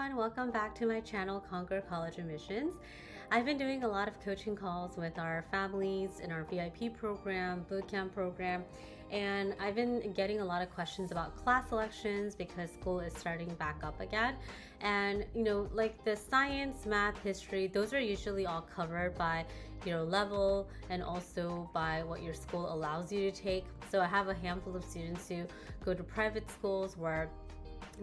everyone, welcome back to my channel Conquer College Admissions. I've been doing a lot of coaching calls with our families in our VIP program, bootcamp program, and I've been getting a lot of questions about class selections because school is starting back up again. And like the science, math, history, those are usually all covered by level and also by what your school allows you to take. So I have a handful of students who go to private schools where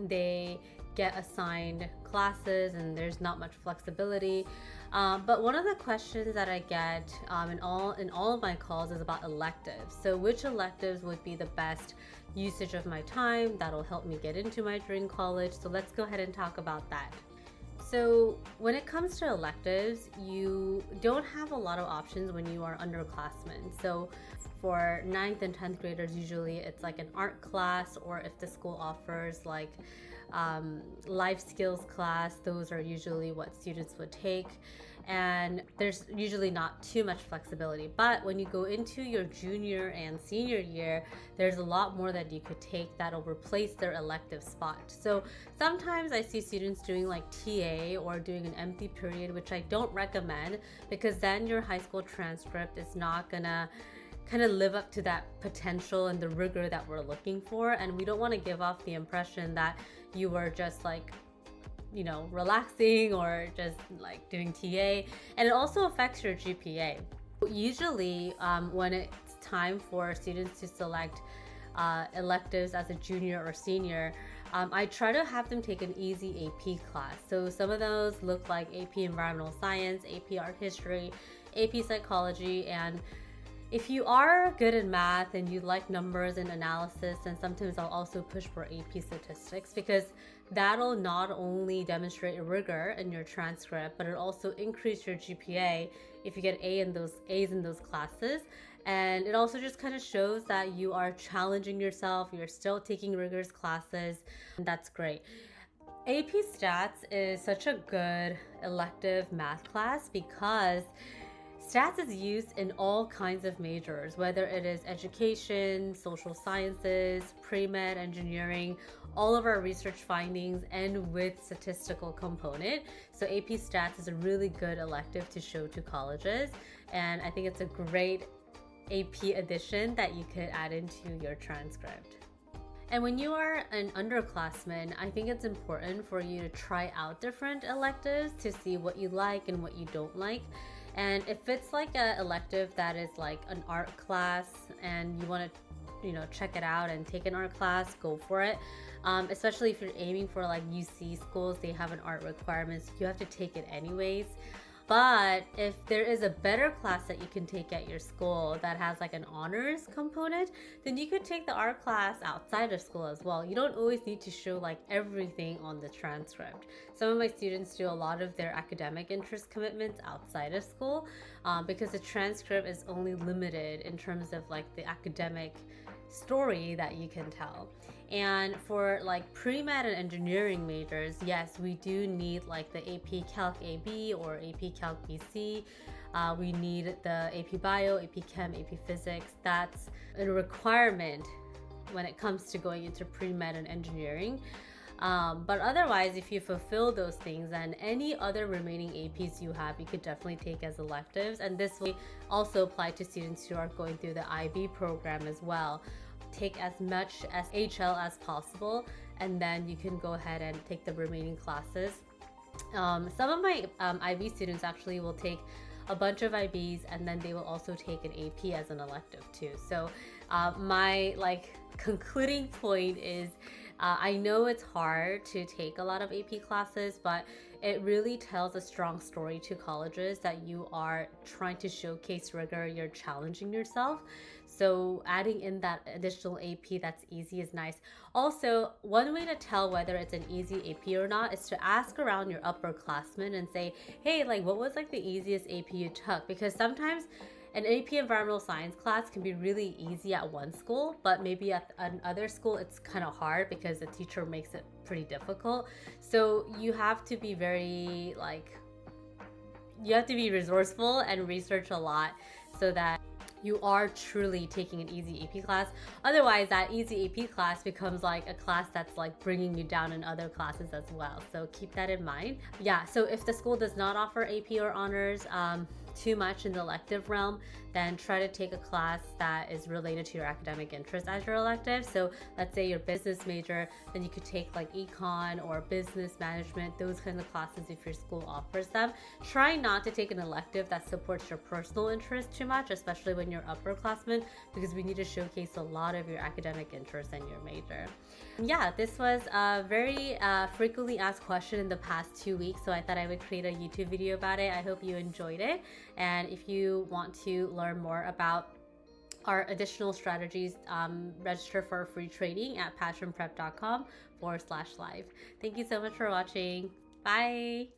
they get assigned classes and there's not much flexibility. But one of the questions that I get in all of my calls is about electives. So which electives would be the best usage of my time that'll help me get into my dream college? So let's go ahead and talk about that. So when it comes to electives, you don't have a lot of options when you are underclassmen. So for 9th and 10th graders, usually it's like an art class, or if the school offers like life skills class, those are usually what students would take. And there's usually not too much flexibility. But when you go into your junior and senior year, there's a lot more that you could take that'll replace their elective spot. So sometimes I see students doing like TA or doing an empty period, which I don't recommend, because then your high school transcript is not gonna kind of live up to that potential and the rigor that we're looking for. And we don't want to give off the impression that you were just like relaxing or just like doing TA, and it also affects your GPA. Usually when it's time for students to select electives as a junior or senior, I try to have them take an easy AP class. So some of those look like AP Environmental Science, AP Art History, AP Psychology, and if you are good in math and you like numbers and analysis, then sometimes I'll also push for AP Statistics, because that'll not only demonstrate rigor in your transcript, but it'll also increase your GPA if you get A's in those classes. And it also just kind of shows that you are challenging yourself, you're still taking rigorous classes, and that's great. AP Stats is such a good elective math class because Stats is used in all kinds of majors, whether it is education, social sciences, pre-med, engineering, all of our research findings, and with statistical component. So AP Stats is a really good elective to show to colleges, and I think it's a great AP addition that you could add into your transcript. And when you are an underclassman, I think it's important for you to try out different electives to see what you like and what you don't like. And if it's like an elective that is like an art class and you want to check it out and take an art class, go for it. Especially if you're aiming for like UC schools, they have an art requirement, so you have to take it anyways. But if there is a better class that you can take at your school that has like an honors component, then you could take the art class outside of school as well. You don't always need to show like everything on the transcript. Some of my students do a lot of their academic interest commitments outside of school because the transcript is only limited in terms of like the academic story that you can tell. And for like pre-med and engineering majors, yes, we do need like the AP Calc AB or AP Calc BC. We need the AP Bio, AP Chem, AP Physics. That's a requirement when it comes to going into pre-med and engineering. But otherwise, if you fulfill those things, then any other remaining APs you have, you could definitely take as electives. And this will also apply to students who are going through the IB program as well. Take as much as HL as possible, and then you can go ahead and take the remaining classes. Some of my IB students actually will take a bunch of IBs, and then they will also take an AP as an elective too. So my concluding point is I know it's hard to take a lot of AP classes, but it really tells a strong story to colleges that you are trying to showcase rigor, you're challenging yourself. So adding in that additional AP that's easy is nice. Also, one way to tell whether it's an easy AP or not is to ask around your upperclassmen and say, hey, like what was like the easiest AP you took? Because sometimes an AP Environmental Science class can be really easy at one school, but maybe at another school it's kind of hard because the teacher makes it pretty difficult. So you have to be very you have to be resourceful and research a lot so that you are truly taking an easy AP class. Otherwise, that easy AP class becomes like a class that's like bringing you down in other classes as well. So keep that in mind. Yeah, so if the school does not offer AP or honors too much in the elective realm, then try to take a class that is related to your academic interest as your elective. So let's say you're business major, then you could take like econ or business management, those kinds of classes if your school offers them. Try not to take an elective that supports your personal interest too much, especially when you're upperclassmen, because we need to showcase a lot of your academic interests in your major. Yeah, this was a very frequently asked question in the past 2 weeks, so I thought I would create a YouTube video about it. I hope you enjoyed it. And if you want to learn more about our additional strategies, register for a free training at passionprep.com/live. Thank you so much for watching. Bye.